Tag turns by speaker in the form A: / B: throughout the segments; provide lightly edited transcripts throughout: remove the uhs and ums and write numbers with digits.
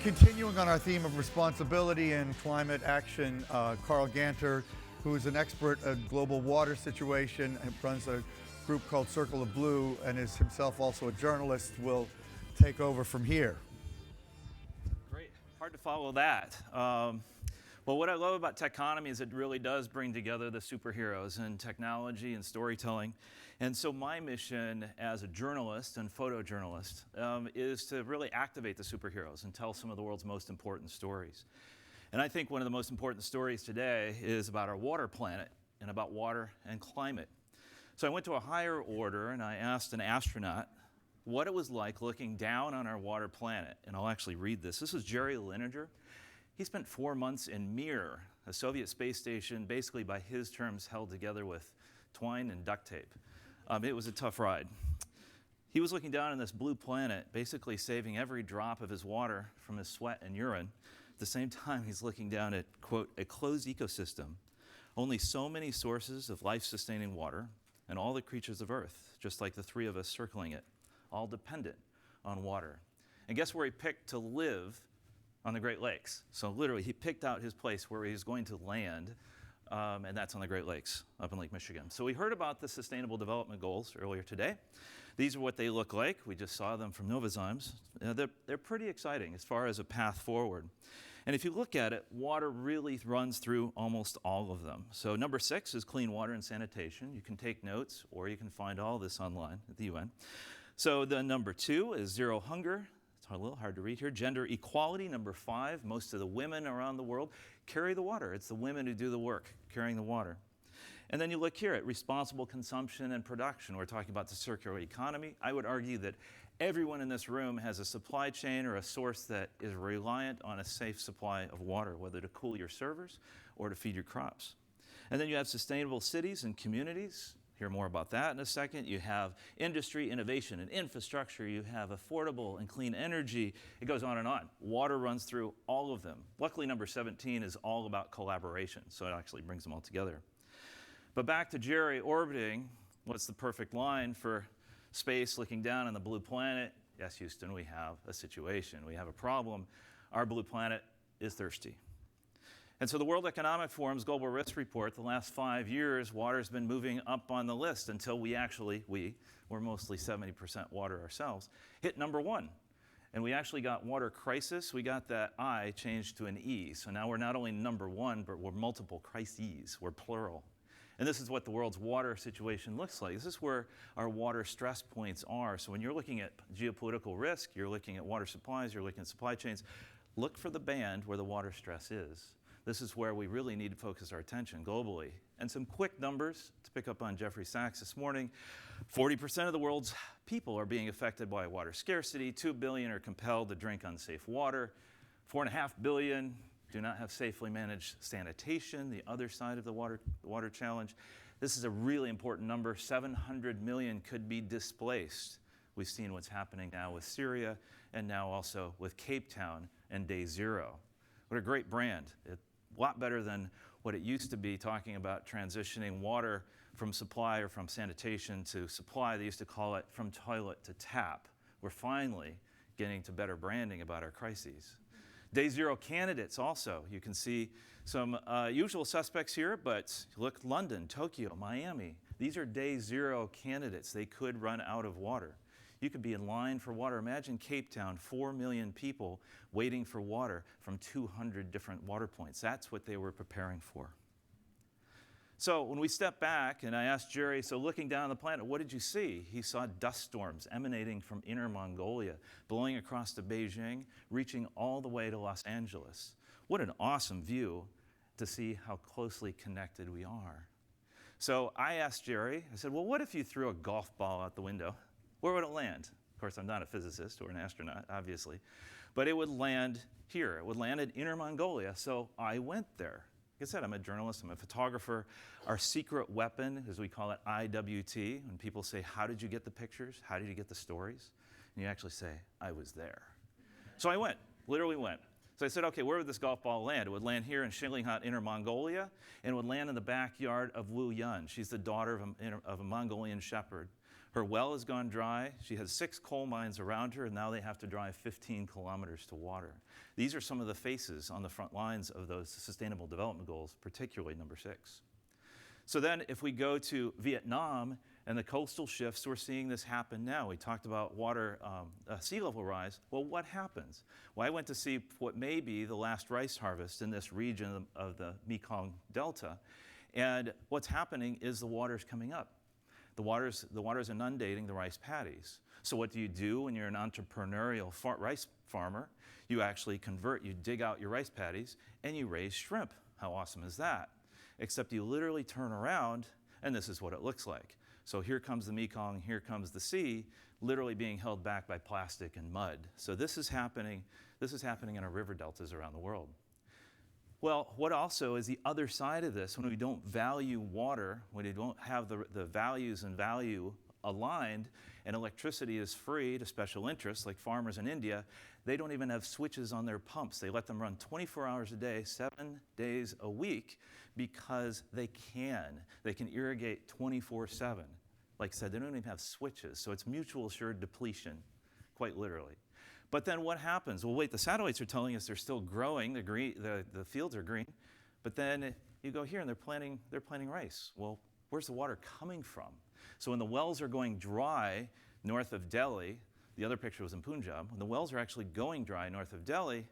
A: Continuing on our theme of responsibility and climate action, Carl Ganter, who is an expert at global water situation and runs a group called Circle of Blue and is himself also a journalist, will take over from here.
B: Great. Hard to follow that. Well, what I love about Techonomy is it really does bring together the superheroes in technology and storytelling. And so my mission as a journalist and photojournalist is to really activate the superheroes and tell some of the world's most important stories. And I think one of the most important stories today is about our water planet and about water and climate. So I went to a higher order and I asked an astronaut what it was like looking down on our water planet. And I'll actually read this. This is Jerry Linenger. He spent 4 months in Mir, a Soviet space station, basically by his terms held together with twine and duct tape. It was a tough ride. He was looking down on this blue planet, basically saving every drop of his water from his sweat and urine. At the same time, he's looking down at, quote, a closed ecosystem. Only so many sources of life-sustaining water, and all the creatures of Earth, just like the three of us circling it, all dependent on water. And guess where he picked to live? On the Great Lakes. So literally, he picked out his place where he was going to land, and that's on the Great Lakes, up in Lake Michigan. So we heard about the Sustainable Development Goals earlier today. These are what they look like. We just saw them from Novozymes. They're pretty exciting as far as a path forward. And if you look at it, water really runs through almost all of them. So number 6 is clean water and sanitation. You can take notes, or you can find all this online at the UN. So the number 2 is zero hunger. A little hard to read here. Gender equality, number 5. Most of the women around the world carry the water. It's the women who do the work, carrying the water. And then you look here at responsible consumption and production. We're talking about the circular economy. I would argue that everyone in this room has a supply chain or a source that is reliant on a safe supply of water, whether to cool your servers or to feed your crops. And then you have sustainable cities and communities. Hear more about that in a second. You have industry, innovation, and infrastructure. You have affordable and clean energy. It goes on and on. Water runs through all of them. Luckily, number 17 is all about collaboration, so it actually brings them all together. But back to Jerry orbiting. What's the perfect line for space looking down on the blue planet? Yes, Houston, we have a situation. We have a problem. Our blue planet is thirsty. And so the World Economic Forum's Global Risk Report, the last 5 years, water's been moving up on the list until we're mostly 70% water ourselves, hit number 1. And we actually got water crisis. We got that I changed to an E. So now we're not only number 1, but we're multiple crises. We're plural. And this is what the world's water situation looks like. This is where our water stress points are. So when you're looking at geopolitical risk, you're looking at water supplies, you're looking at supply chains, look for the band where the water stress is. This is where we really need to focus our attention globally. And some quick numbers to pick up on Jeffrey Sachs this morning. 40% of the world's people are being affected by water scarcity. 2 billion are compelled to drink unsafe water. 4.5 billion do not have safely managed sanitation, the other side of the water challenge. This is a really important number. 700 million could be displaced. We've seen what's happening now with Syria and now also with Cape Town and Day Zero. What a great brand. A lot better than what it used to be, talking about transitioning water from supply or from sanitation to supply. They used to call it from toilet to tap. We're finally getting to better branding about our crises. Day Zero candidates also. You can see some usual suspects here, but look, London, Tokyo, Miami. These are Day Zero candidates. They could run out of water. You could be in line for water. Imagine Cape Town, 4 million people waiting for water from 200 different water points. That's what they were preparing for. So when we step back and I asked Jerry, so looking down the planet, what did you see? He saw dust storms emanating from Inner Mongolia, blowing across to Beijing, reaching all the way to Los Angeles. What an awesome view to see how closely connected we are. So I asked Jerry, I said, well, what if you threw a golf ball out the window? Where would it land? Of course, I'm not a physicist or an astronaut, obviously, but it would land here. It would land in Inner Mongolia, so I went there. Like I said, I'm a journalist, I'm a photographer. Our secret weapon, as we call it, IWT, when people say, how did you get the pictures? How did you get the stories? And you actually say, I was there. So I went, literally went. So I said, okay, where would this golf ball land? It would land here in Shilinghat, Inner Mongolia, and it would land in the backyard of Wu Yun. She's the daughter of a Mongolian shepherd. Her well has gone dry. She has 6 coal mines around her, and now they have to drive 15 kilometers to water. These are some of the faces on the front lines of those Sustainable Development Goals, particularly number 6. So then if we go to Vietnam and the coastal shifts, we're seeing this happen now. We talked about sea level rise. Well, what happens? Well, I went to see what may be the last rice harvest in this region of the Mekong Delta. And what's happening is the water's coming up. The water's inundating the rice paddies. So what do you do when you're an entrepreneurial rice farmer? You actually convert, you dig out your rice paddies, and you raise shrimp. How awesome is that? Except you literally turn around, and this is what it looks like. So here comes the Mekong, here comes the sea, literally being held back by plastic and mud. So this is happening in our river deltas around the world. Well, what also is the other side of this, when we don't value water, when we don't have the values and value aligned, and electricity is free to special interests like farmers in India, they don't even have switches on their pumps. They let them run 24 hours a day, 7 days a week, because they can. They can irrigate 24/7. Like I said, they don't even have switches, so it's mutual assured depletion, quite literally. But then what happens? Well, wait, the satellites are telling us they're still growing, the fields are green, but then you go here and they're planting rice. Well, where's the water coming from? So when the wells are going dry north of Delhi, the other picture was in Punjab, when the wells are actually going dry north of Delhi,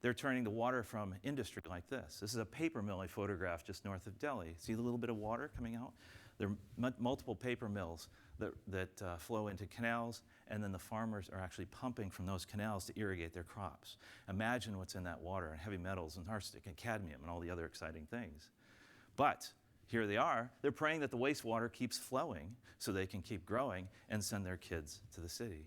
B: they're turning the water from industry like this. This is a paper mill I photographed just north of Delhi. See the little bit of water coming out? There are multiple paper mills that flow into canals, and then the farmers are actually pumping from those canals to irrigate their crops. Imagine what's in that water, and heavy metals and arsenic and cadmium and all the other exciting things. But here they are, they're praying that the wastewater keeps flowing so they can keep growing and send their kids to the city.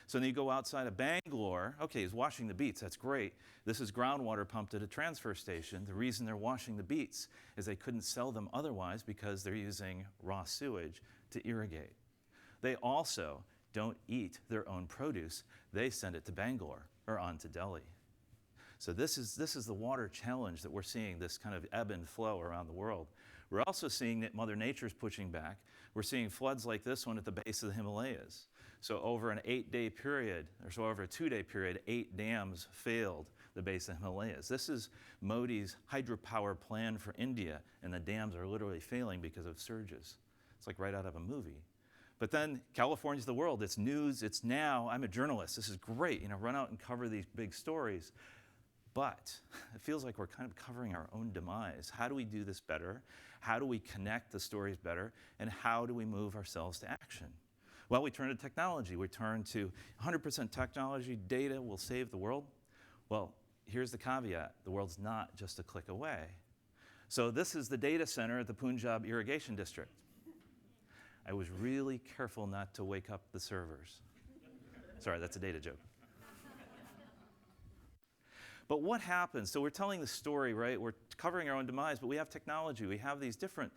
B: So then you go outside of Bangalore, okay, he's washing the beets, that's great. This is groundwater pumped at a transfer station. The reason they're washing the beets is they couldn't sell them otherwise because they're using raw sewage to irrigate. They also don't eat their own produce. They send it to Bangalore or on to Delhi. So this is the water challenge that we're seeing, this kind of ebb and flow around the world. We're also seeing that Mother Nature's pushing back. We're seeing floods like this one at the base of the Himalayas. So over an 8-day period, or so over a 2-day period, 8 dams failed the base of the Himalayas. This is Modi's hydropower plan for India, and the dams are literally failing because of surges. It's like right out of a movie. But then California's the world. It's news. It's now. I'm a journalist. This is great. Run out and cover these big stories. But it feels like we're kind of covering our own demise. How do we do this better? How do we connect the stories better? And how do we move ourselves to action? Well, we turn to technology. We turn to 100% technology. Data will save the world. Well, here's the caveat. The world's not just a click away. So this is the data center at the Punjab Irrigation District. I was really careful not to wake up the servers. Sorry, that's a data joke. But what happens? So we're telling the story, right? We're covering our own demise, but we have technology. We have these different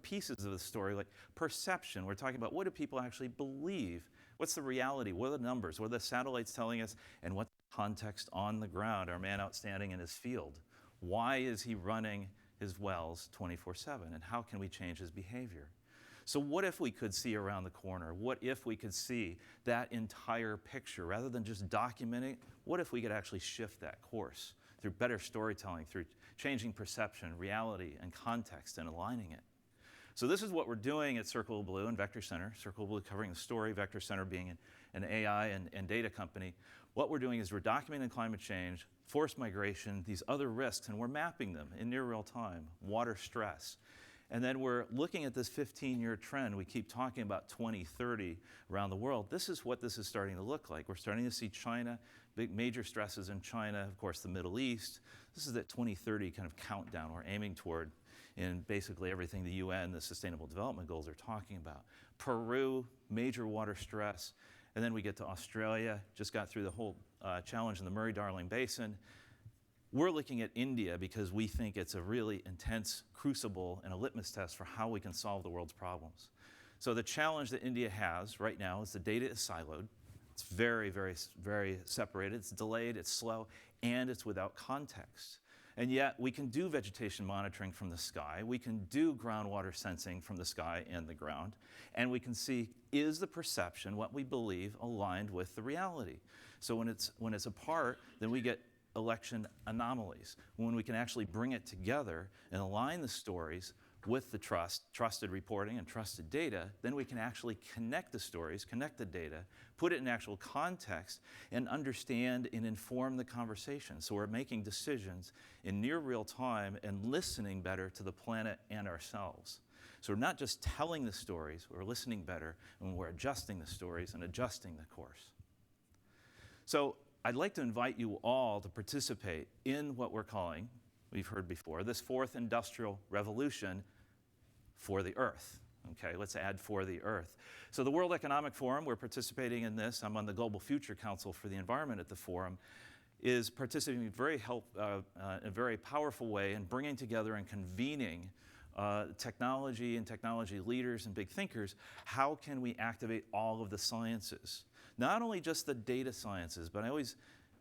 B: pieces of the story, like perception. We're talking about what do people actually believe? What's the reality? What are the numbers? What are the satellites telling us? And what's the context on the ground, our man outstanding in his field? Why is he running his wells 24/7? And how can we change his behavior? So what if we could see around the corner? What if we could see that entire picture? Rather than just documenting, what if we could actually shift that course through better storytelling, through changing perception, reality, and context, and aligning it? So this is what we're doing at Circle of Blue and Vector Center. Circle of Blue covering the story, Vector Center being an AI and data company. What we're doing is we're documenting climate change, forced migration, these other risks, and we're mapping them in near real time, water stress. And then we're looking at this 15-year trend. We keep talking about 2030 around the world. This is what this is starting to look like. We're starting to see China, big major stresses in China, of course, the Middle East. This is that 2030 kind of countdown we're aiming toward in basically everything the UN, the Sustainable Development Goals are talking about. Peru, major water stress. And then we get to Australia, just got through the whole challenge in the Murray-Darling Basin. We're looking at India because we think it's a really intense crucible and a litmus test for how we can solve the world's problems. So the challenge that India has right now is the data is siloed. It's very, very, very separated. It's delayed, it's slow, and it's without context. And yet we can do vegetation monitoring from the sky, we can do groundwater sensing from the sky and the ground, and we can see, is the perception, what we believe, aligned with the reality? So when it's apart, then we get election anomalies. When we can actually bring it together and align the stories with the trusted reporting and trusted data, then we can actually connect the stories, connect the data, put it in actual context, and understand and inform the conversation. So we're making decisions in near real time and listening better to the planet and ourselves. So we're not just telling the stories, we're listening better, and we're adjusting the stories and adjusting the course. So I'd like to invite you all to participate in what we're calling, we've heard before, this fourth industrial revolution for the Earth. Okay, let's add for the Earth. So the World Economic Forum, we're participating in this. I'm on the Global Future Council for the Environment at the Forum, is participating in a very powerful way in bringing together and convening technology and technology leaders and big thinkers. How can we activate all of the sciences? Not only just the data sciences, but I always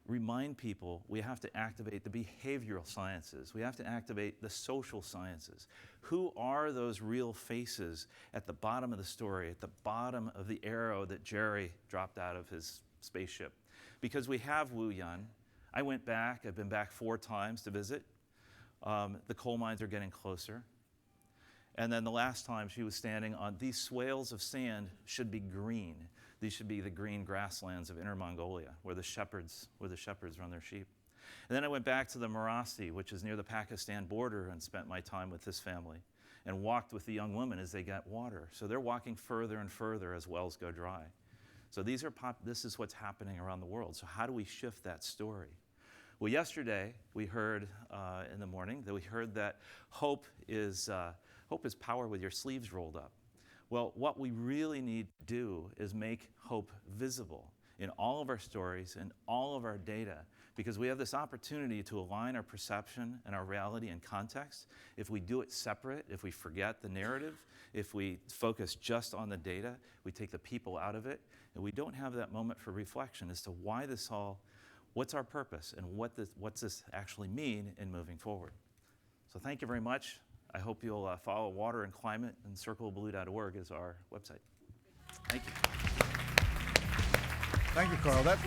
B: remind people we have to activate the behavioral sciences. We have to activate the social sciences. Who are those real faces at the bottom of the story, at the bottom of the arrow that Jerry dropped out of his spaceship? Because we have Wu Yun. I went back, I've been back 4 times to visit. The coal mines are getting closer. And then the last time she was standing on these swales of sand should be green. These should be the green grasslands of Inner Mongolia, where the shepherds run their sheep. And then I went back to the Marasi, which is near the Pakistan border, and spent my time with this family and walked with the young women as they got water. So they're walking further and further as wells go dry. So this is what's happening around the world. So how do we shift that story? Well, yesterday we heard in the morning that we heard that hope is power with your sleeves rolled up. Well, what we really need to do is make hope visible in all of our stories and all of our data, because we have this opportunity to align our perception and our reality and context. If we do it separate, if we forget the narrative, if we focus just on the data, we take the people out of it, and we don't have that moment for reflection as to why this all, what's our purpose, and what's this actually mean in moving forward. So thank you very much. I hope you'll follow Water and Climate, and circleofblue.org is our website. Thank you.
A: Thank you, Carl. That